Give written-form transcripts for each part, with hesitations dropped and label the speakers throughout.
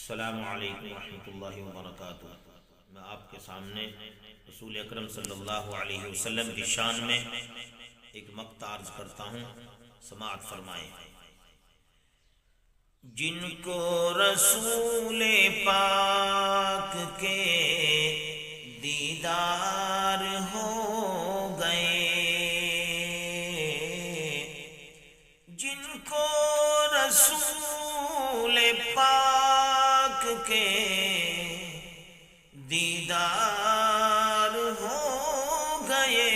Speaker 1: السلام علیکم ورحمۃ اللہ وبرکاتہ۔ میں آپ کے سامنے رسول اکرم صلی اللہ علیہ وسلم کی شان میں ایک مقطع عرض کرتا ہوں، سماعت فرمائیں۔ جن کو رسول پاک کے دیدار ہو گئے، جن کو رسول پاک کے دیدار ہو گئے،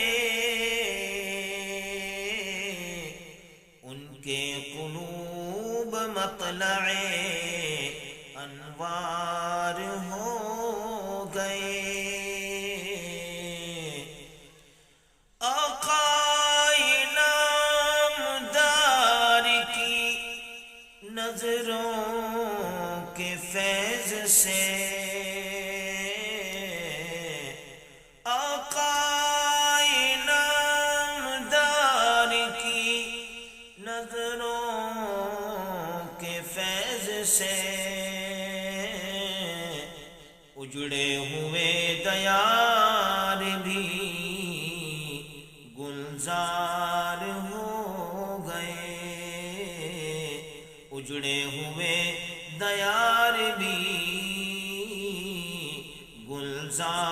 Speaker 1: ان کے قلوب مطلع انوار ہو گئے۔ آقا نامدار کی نظروں کے فیض سے، آقا نامدار کی نظروں کے فیض سے، اجڑے ہوئے دیار بھی گلزار ہو گئے، اجڑے ہوئے دیار بھی گلزار